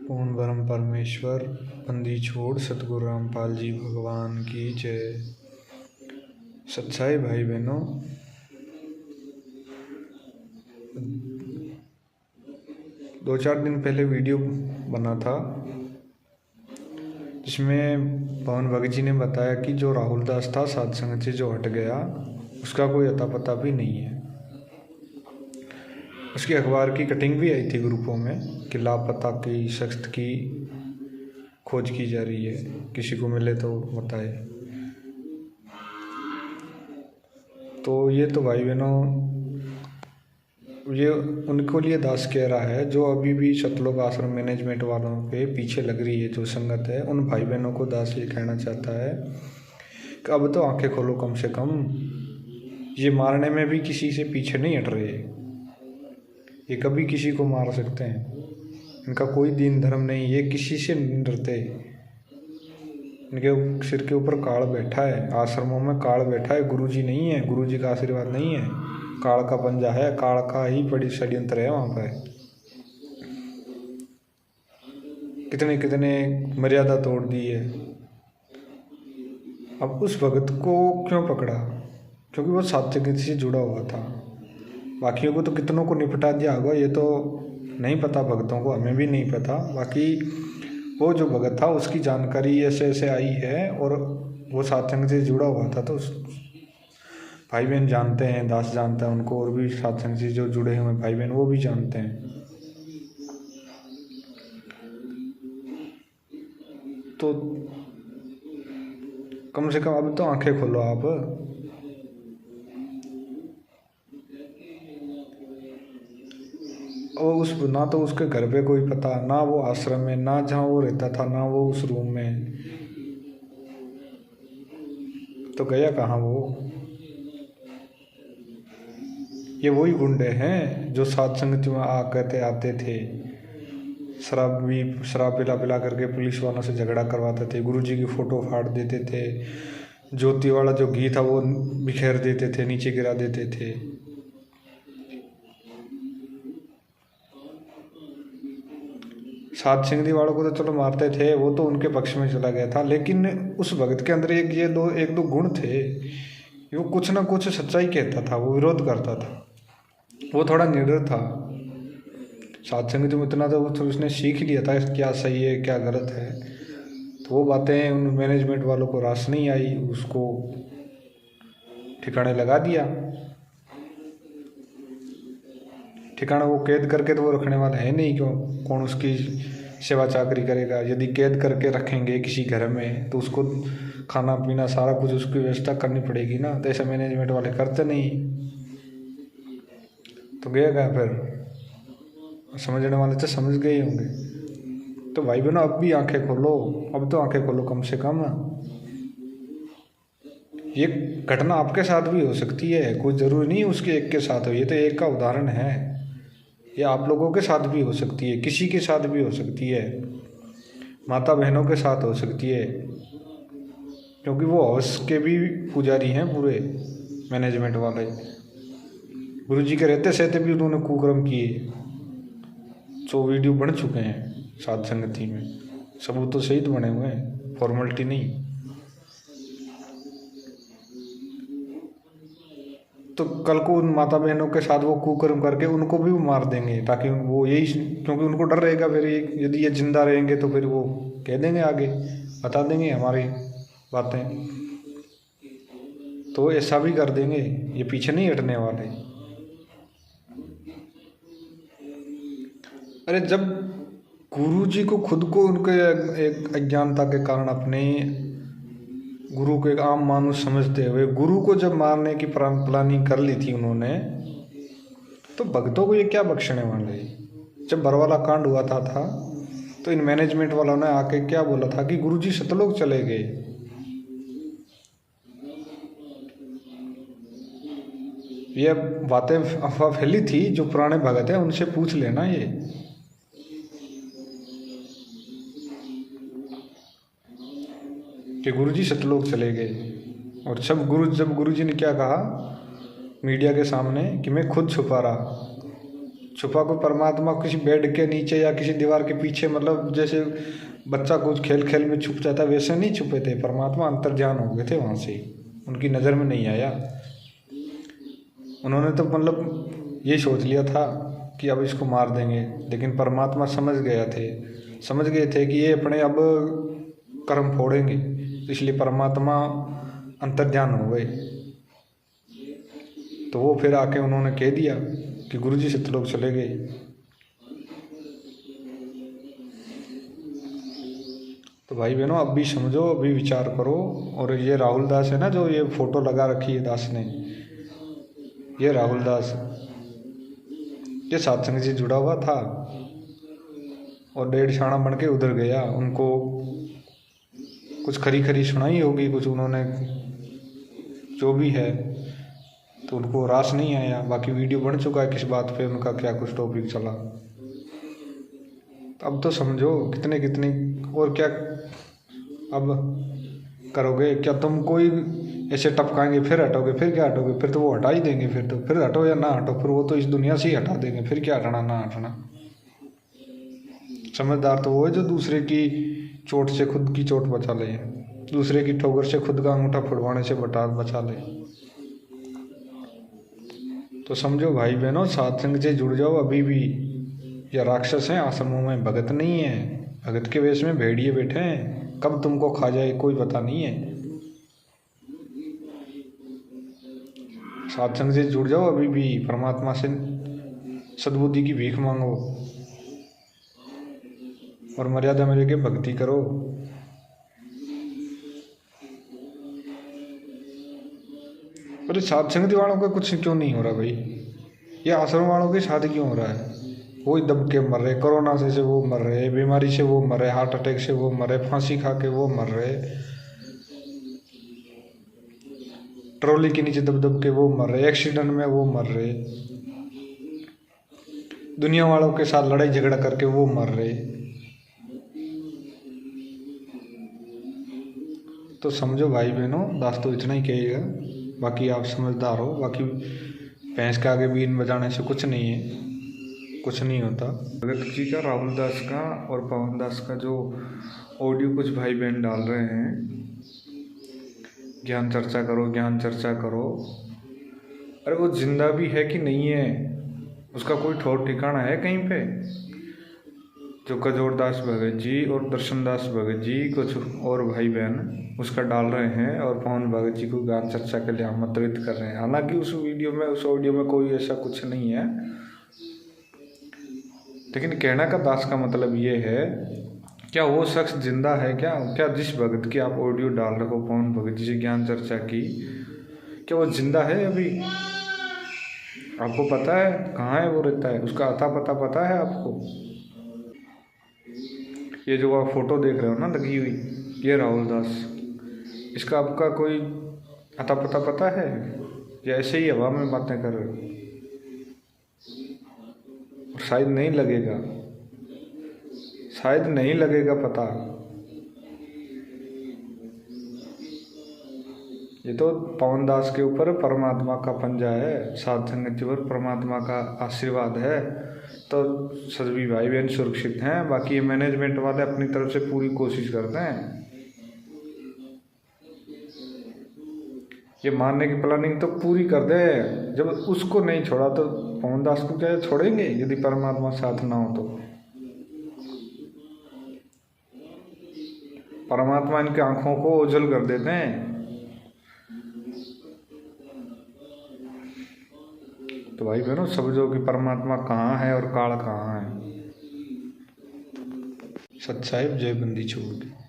पूर्ण ब्रह्म परमेश्वर बंदी छोड़ सतगुरु रामपाल जी भगवान की जय। सच्चाई भाई बहनों, दो चार दिन पहले वीडियो बना था जिसमें पवन भगत जी ने बताया कि जो राहुल दास था सत्संग से जो हट गया उसका कोई अता पता भी नहीं है। उसकी अखबार की कटिंग भी आई थी ग्रुपों में कि लापता की शख्स की खोज की जा रही है, किसी को मिले तो बताए। तो ये तो भाई बहनों, ये उनको लिए दास कह रहा है जो अभी भी सतलोक आश्रम मैनेजमेंट वालों के पीछे लग रही है, जो संगत है, उन भाई बहनों को दास ये कहना चाहता है कि अब तो आंखें खोलो कम से कम। ये मारने में भी किसी से पीछे नहीं हट रहे, ये कभी किसी को मार सकते हैं, इनका कोई दीन धर्म नहीं, ये किसी से नहीं डरते। इनके सिर के ऊपर काल बैठा है, आश्रमों में काल बैठा है, गुरुजी नहीं है, गुरुजी का आशीर्वाद नहीं है, काल का पंजा है, काल का ही बड़ी षड्यंत्र है वहाँ पर। कितने कितने मर्यादा तोड़ दी है। अब उस भगत को क्यों पकड़ा? क्योंकि वो सात्विक से जुड़ा हुआ था। बाकियों को तो कितनों को निपटा दिया होगा, ये तो नहीं पता भगतों को, हमें भी नहीं पता। बाकी वो जो भगत था उसकी जानकारी ऐसे ऐसे आई है और वो सत्संग से जुड़ा हुआ था, तो भाई बहन जानते हैं, दास जानता है उनको, और भी सत्संग से जो जुड़े हुए भाई बहन वो भी जानते हैं। तो कम से कम अब तो आंखें खोलो आप। और उस ना तो उसके घर पे कोई पता, ना वो आश्रम में, ना जहाँ वो रहता था, ना वो उस रूम में, तो गया कहाँ वो? ये वही गुंडे हैं जो सत्संग में आते थे, शराब पिला पिला करके पुलिस वालों से झगड़ा करवाते थे, गुरुजी की फोटो फाड़ देते थे, ज्योति वाला जो घी था वो बिखेर देते थे, नीचे गिरा देते थे। सत्संगी वालों को तो चलो मारते थे, वो तो उनके पक्ष में चला गया था, लेकिन उस भगत के अंदर एक दो गुण थे। वो कुछ ना कुछ सच्चाई कहता था, वो विरोध करता था, वो थोड़ा निडर था। सत्संग में इतना तो उसने सीख लिया था क्या सही है क्या गलत है, तो वो बातें उन मैनेजमेंट वालों को रास नहीं आई, उसको ठिकाने लगा दिया। ठिकाना वो कैद करके तो वो रखने वाला है नहीं, क्यों? कौन उसकी सेवा चाकरी करेगा? यदि कैद करके रखेंगे किसी घर में तो उसको खाना पीना सारा कुछ उसकी व्यवस्था करनी पड़ेगी ना, तो ऐसा मैनेजमेंट वाले करते नहीं। तो गया फिर, समझने वाले तो समझ गए होंगे। तो भाई बहनों, अब भी आंखें खोलो, अब तो आंखें खोलो कम से कम। ये घटना आपके साथ भी हो सकती है, कोई ज़रूरी नहीं उसके एक के साथ हो, ये तो एक का उदाहरण है। ये आप लोगों के साथ भी हो सकती है, किसी के साथ भी हो सकती है, माता बहनों के साथ हो सकती है, क्योंकि वो हाउस के भी पुजारी हैं पूरे मैनेजमेंट वाले। गुरुजी के रहते सहते भी उन्होंने कुकर्म किए, तो वीडियो बन चुके हैं साध संगति में, सबूत तो सही तो बने हुए हैं, फॉर्मेलिटी नहीं। तो कल को उन माता बहनों के साथ वो कुकर्म करके उनको भी मार देंगे, ताकि वो यही, क्योंकि उनको डर रहेगा फिर यदि ये जिंदा रहेंगे तो फिर वो कह देंगे, आगे बता देंगे हमारी बातें, तो ऐसा भी कर देंगे। ये पीछे नहीं हटने वाले। अरे जब गुरुजी को खुद को उनके एक अज्ञानता के कारण अपने गुरु को एक आम मानुष समझते हुए गुरु को जब मारने की प्लानिंग कर ली थी उन्होंने, तो भक्तों को ये क्या बख्शने वाले? जब बरवाला कांड हुआ था तो इन मैनेजमेंट वालों ने आके क्या बोला था कि गुरुजी सतलोक चले गए। ये बातें अफवाह फैली थी, जो पुराने भगत हैं उनसे पूछ लेना ये। कि गुरुजी सतलोक चले गए, और जब गुरुजी ने क्या कहा मीडिया के सामने कि मैं खुद छुपा छुपा कोई परमात्मा किसी बेड के नीचे या किसी दीवार के पीछे, मतलब जैसे बच्चा कुछ खेल खेल में छुप जाता वैसे नहीं छुपे थे। परमात्मा अंतर्ध्यान हो गए थे वहाँ से, उनकी नज़र में नहीं आया। उन्होंने तो मतलब ये सोच लिया था कि अब इसको मार देंगे, लेकिन परमात्मा समझ गए थे कि ये अपने अब कर्म फोड़ेंगे, इसलिए परमात्मा अंतर्ध्यान हो गए। तो वो फिर आके उन्होंने कह दिया कि गुरुजी सतलोक चले गए। तो भाई बहनों, अब भी समझो, अभी विचार करो। और ये राहुल दास है ना, जो ये फोटो लगा रखी है दास ने, ये राहुल दास, ये सत्संग से जुड़ा हुआ था और 1.5 शाणा बन के उधर गया। उनको कुछ खरी सुनाई होगी, कुछ उन्होंने जो भी है, तो उनको रास नहीं आया। बाकी वीडियो बन चुका है किस बात पे, उनका क्या कुछ टॉपिक चला। अब तो समझो कितने और क्या अब करोगे? क्या तुम कोई ऐसे टपकाएंगे फिर हटोगे? फिर क्या हटोगे? फिर तो वो हटा ही देंगे। फिर हटो या ना हटो, फिर वो तो इस दुनिया से ही हटा देंगे। फिर क्या हटाना ना हटाना। समझदार तो वो है जो दूसरे की चोट से खुद की चोट बचा ले, दूसरे की ठोकर से खुद का अंगूठा फुड़वाने से बचा ले। तो समझो भाई बहनों, सत्संग से जुड़ जाओ अभी भी। या राक्षस हैं आश्रमों में, भगत नहीं है। भगत के वेश में भेड़िए बैठे हैं, कब तुमको खा जाए कोई पता नहीं है। सत्संग से जुड़ जाओ अभी भी, परमात्मा से सद्बुद्धि की भीख मांगो और मर्यादा में रहकर भक्ति करो। अरे सत्संगति वालों का कुछ क्यों नहीं हो रहा भाई? ये आश्रम वालों के साथ क्यों हो रहा है? वो दब के मर रहे, कोरोना से वो मर रहे, बीमारी से वो मर रहे, हार्ट अटैक से वो मर रहे, फांसी खा के वो मर रहे, ट्रॉली के नीचे दब के वो मर रहे, एक्सीडेंट में वो मर रहे, दुनिया वालों के साथ लड़ाई झगड़ा करके वो मर रहे। तो समझो भाई बहनों, दास तो इतना ही कहेगा, बाकी आप समझदार हो। बाकी भैंस के आगे बीन बजाने से कुछ नहीं है, कुछ नहीं होता। भगत जी का, राहुल दास का और पवन दास का जो ऑडियो कुछ भाई बहन डाल रहे हैं, ज्ञान चर्चा करो, ज्ञान चर्चा करो। अरे वो जिंदा भी है कि नहीं है, उसका कोई ठौर ठिकाना है कहीं पे? जो कजोर दास भगत जी और दर्शन दास भगत जी कुछ और भाई बहन उसका डाल रहे हैं और पवन भगत जी को ज्ञान चर्चा के लिए आमंत्रित कर रहे हैं। हालांकि उस वीडियो में, उस ऑडियो में कोई ऐसा कुछ नहीं है, लेकिन कहने का दास का मतलब ये है, क्या वो शख्स जिंदा है? क्या जिस भगत की आप ऑडियो डाल रहे हो, पवन भगत जी से ज्ञान चर्चा की, क्या वो जिंदा है अभी? आपको पता है कहाँ है वो रहता है? उसका अता पता है आपको? ये जो आप फोटो देख रहे हो ना लगी हुई, ये राहुल दास, इसका आपका कोई अता पता है या ऐसे ही हवा में बातें कर रहे हो? शायद नहीं लगेगा पता। ये तो पवन दास के ऊपर परमात्मा का पंजा है, सत्संग पर परमात्मा का आशीर्वाद है, तो सभी भाई बहन सुरक्षित हैं। बाकी ये मैनेजमेंट वाले अपनी तरफ से पूरी कोशिश करते हैं। ये मारने की प्लानिंग तो पूरी कर दे, जब उसको नहीं छोड़ा तो पवन दास को क्या छोड़ेंगे? यदि परमात्मा साथ ना हो तो परमात्मा इनकी आंखों को ओझल कर देते हैं। तो भाई बहनों, समझो कि परमात्मा कहाँ है और काल कहाँ है। सत साहिब, जय बंदी छोड़ के।